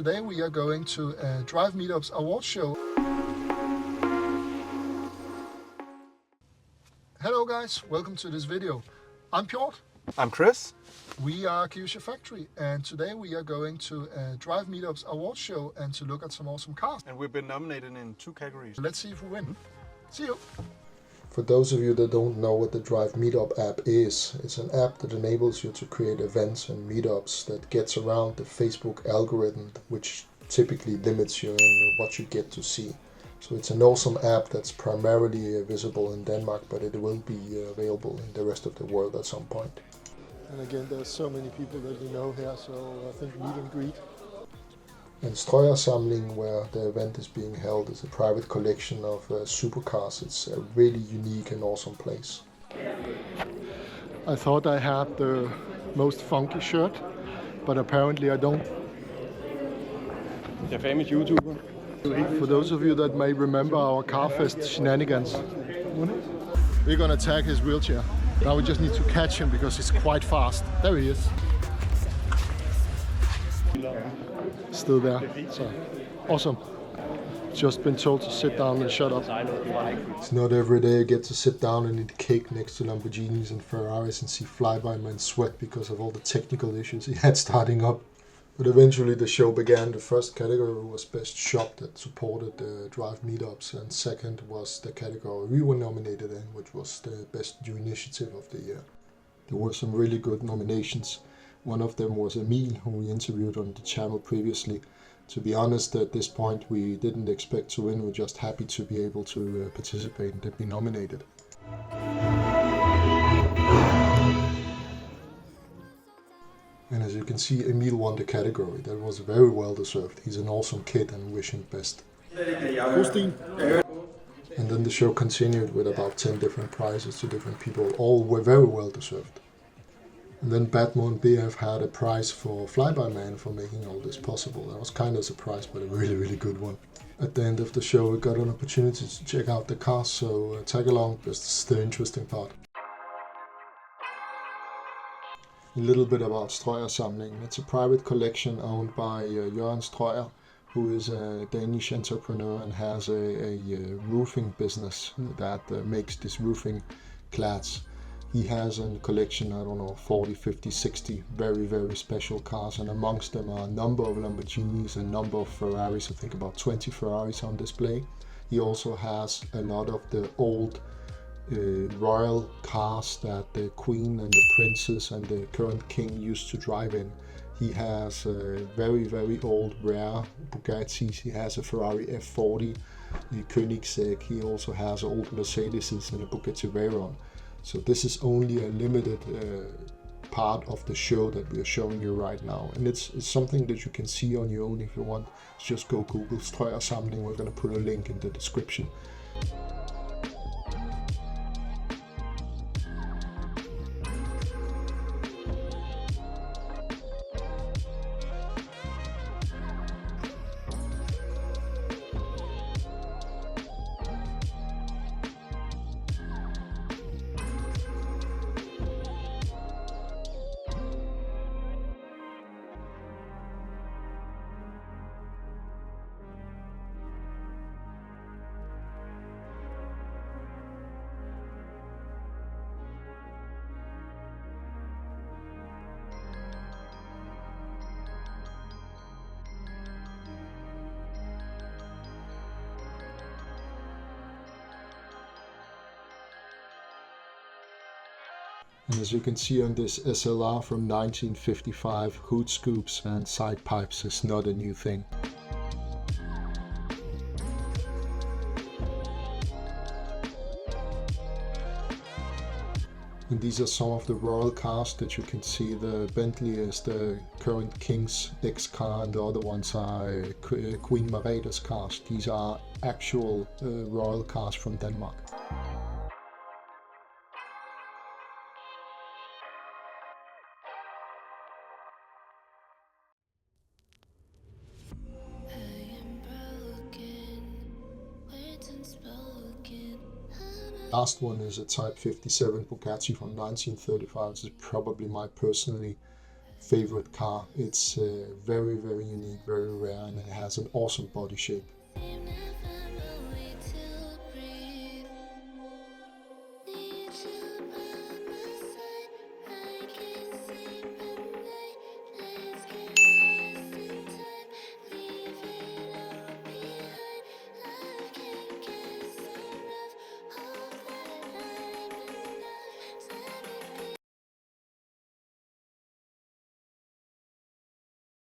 Today we are going to DriveMeetups award show. Hello guys, welcome to this video. I'm Pjort. I'm Chris. We are Kyusha Factory, and today we are going to DriveMeetups award show and to look at some awesome cars. And we've been nominated in 2 categories. Let's see if we win. See you. For those of you that don't know what the DriveMeetup app is, it's an app that enables you to create events and meetups that gets around the Facebook algorithm, which typically limits you in what you get to see. So it's an awesome app that's primarily visible in Denmark, but it will be available in the rest of the world at some point. And again, there's so many people that we know here, so I think meet and greet. And Strøjer Samlingen, where the event is being held, is a private collection of supercars. It's a really unique and awesome place. I thought I had the most funky shirt, but apparently I don't. The famous YouTuber. For those of you that may remember our Carfest shenanigans, we're gonna tag his wheelchair. Now we just need to catch him because he's quite fast. There he is. Still there. So awesome. Just been told to sit down and shut up. It's not every day I get to sit down and eat cake next to Lamborghinis and Ferraris and see Flybyman sweat because of all the technical issues he had starting up. But eventually the show began. The first category was Best Shop that supported DriveMeetups, and second was the category we were nominated in, which was the Best New Initiative of the Year. There were some really good nominations. One of them was Emil, who we interviewed on the channel previously. To be honest, at this point we didn't expect to win, we're just happy to be able to participate and to be nominated. And as you can see, Emil won the category. That was very well deserved. He's an awesome kid and wish him best. And then the show continued with about 10 different prizes to different people. All were very well deserved. And then Batmo and BF had a prize for Flybyman for making all this possible. That was kind of a surprise, but a really, really good one. At the end of the show, we got an opportunity to check out the cars, so tag along, because this is the interesting part. A little bit about Strøjer Samlingen. It's a private collection owned by Veyron Strøjer, who is a Danish entrepreneur and has a roofing business that makes this roofing clads. He has a collection, I don't know, 40, 50, 60 very, very special cars, and amongst them are a number of Lamborghinis, a number of Ferraris, I think about 20 Ferraris on display. He also has a lot of the old royal cars that the Queen and the Princess and the current King used to drive in. He has very, very old rare Bugattis. He has a Ferrari F40, the Koenigsegg. He also has old Mercedeses and a Bugatti Veyron. So this is only a limited part of the show that we are showing you right now. And it's something that you can see on your own if you want. Just go Google Strøjer Samling. We're going to put a link in the description. And as you can see on this SLR from 1955, hood scoops and side pipes is not a new thing. And these are some of the royal cars that you can see. The Bentley is the current King's X car, and the other ones are Queen Margrethes cars. These are actual royal cars from Denmark. Last one is a Type 57 Bugatti from 1935. This is probably my personally favorite car. It's very, very unique, very rare, and it has an awesome body shape.